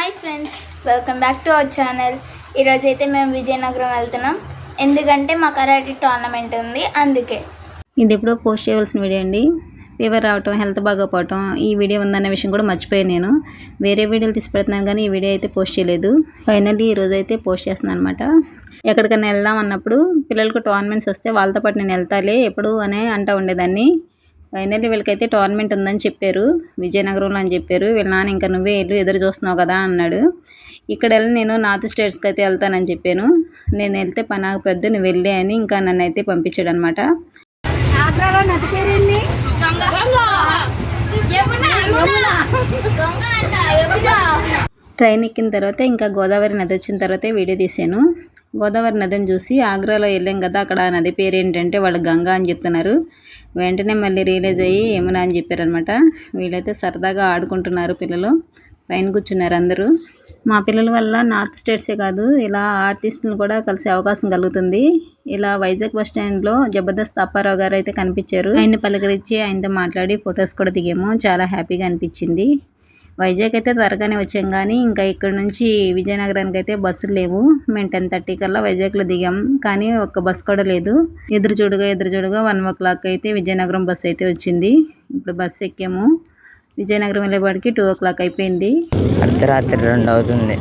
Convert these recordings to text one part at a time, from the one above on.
Hi friends, welcome back to our channel. ఈరోజు అయితే మేము విజయనగరం వెళ్తున్నాం. ఎందుకంటే మా కరాటే టోర్నమెంట్ ఉంది, అందుకే. ఇది ఎప్పుడో పోస్ట్ చేయవలసిన వీడియో అండి. ఫీవర్ రావటం, హెల్త్ బాగోపోవటం, ఈ వీడియో ఉందన్న విషయం కూడా మర్చిపోయాను. నేను వేరే వీడియోలు తీసి పెడుతున్నాను కానీ ఈ వీడియో అయితే పోస్ట్ చేయలేదు. ఫైనల్లీ ఈరోజు అయితే పోస్ట్ చేస్తున్నాను అనమాట. ఎక్కడికైనా వెళ్దాం అన్నప్పుడు పిల్లలకు టోర్నమెంట్స్ వస్తే వాళ్ళతో పాటు నేను వెళ్తాలే ఎప్పుడు అని అంటూ ఉండేదాన్ని. ఫైనల్లీ వీళ్ళకైతే టోర్నమెంట్ ఉందని చెప్పారు, విజయనగరంలో అని చెప్పారు. వీళ్ళ నాన్న ఇంకా నువ్వే వెళ్ళు, ఎదురు చూస్తున్నావు కదా అన్నాడు. ఇక్కడ వెళ్ళి నేను నార్త్ స్టేట్స్కి అయితే వెళ్తానని చెప్పాను. నేను వెళ్తే పని ఆగిపోద్దు, నువ్వు వెళ్ళే అని ఇంకా నన్ను అయితే పంపించాడు అనమాట. ట్రైన్ ఎక్కిన తర్వాత ఇంకా గోదావరి నది వచ్చిన తర్వాత వీడియో తీశాను. గోదావరి నదిని చూసి ఆగ్రాలో వెళ్ళాం కదా, అక్కడ నది పేరు ఏంటంటే వాళ్ళు గంగా అని చెప్తున్నారు. వెంటనే మళ్ళీ రియలైజ్ అయ్యి యమున అని చెప్పారనమాట. వీళ్ళైతే సరదాగా ఆడుకుంటున్నారు, పిల్లలు పైన కూర్చున్నారు అందరూ. మా పిల్లల వల్ల నార్త్ స్టేట్సే కాదు, ఇలా ఆర్టిస్టులు కూడా కలిసే అవకాశం కలుగుతుంది. ఇలా వైజాగ్ బస్ స్టాండ్లో జబర్దస్త్ అప్పారావు గారు అయితే కనిపించారు. ఆయన్ని పలకరించి ఆయనతో మాట్లాడి ఫొటోస్ కూడా దిగాము. చాలా హ్యాపీగా అనిపించింది. వైజాగ్ అయితే త్వరగానే వచ్చాం కానీ ఇంకా ఇక్కడ నుంచి విజయనగరానికి అయితే బస్సులు లేవు. మేము 10:30 కల్లా వైజాగ్లో దిగాం కానీ ఒక్క బస్సు కూడా లేదు. ఎదురు చూడగా 1 o'clock అయితే విజయనగరం బస్సు అయితే వచ్చింది. ఇప్పుడు బస్సు ఎక్కాము. విజయనగరం వెళ్ళేపాటికి 2 o'clock అయిపోయింది. అర్ధరాత్రి 2 అవుతుంది.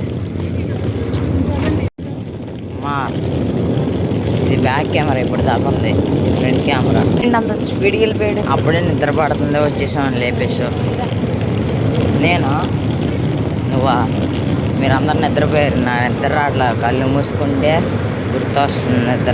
ఇది బ్యాక్ కెమెరా ఇప్పుడు దాకా ఉంది, ఫ్రంట్ కెమెరా అంత స్పీడ్కి వెళ్ళిపోయాడు. అప్పుడే నిద్ర పడుతుంది, వచ్చేసామని లేపేసావు. నేను నువ్వా మీరందరూ నిద్రపోయారు, నా నిద్ర రావట్లా. కళ్ళు మూసుకుంటే గుర్తొస్తుంది నిద్ర.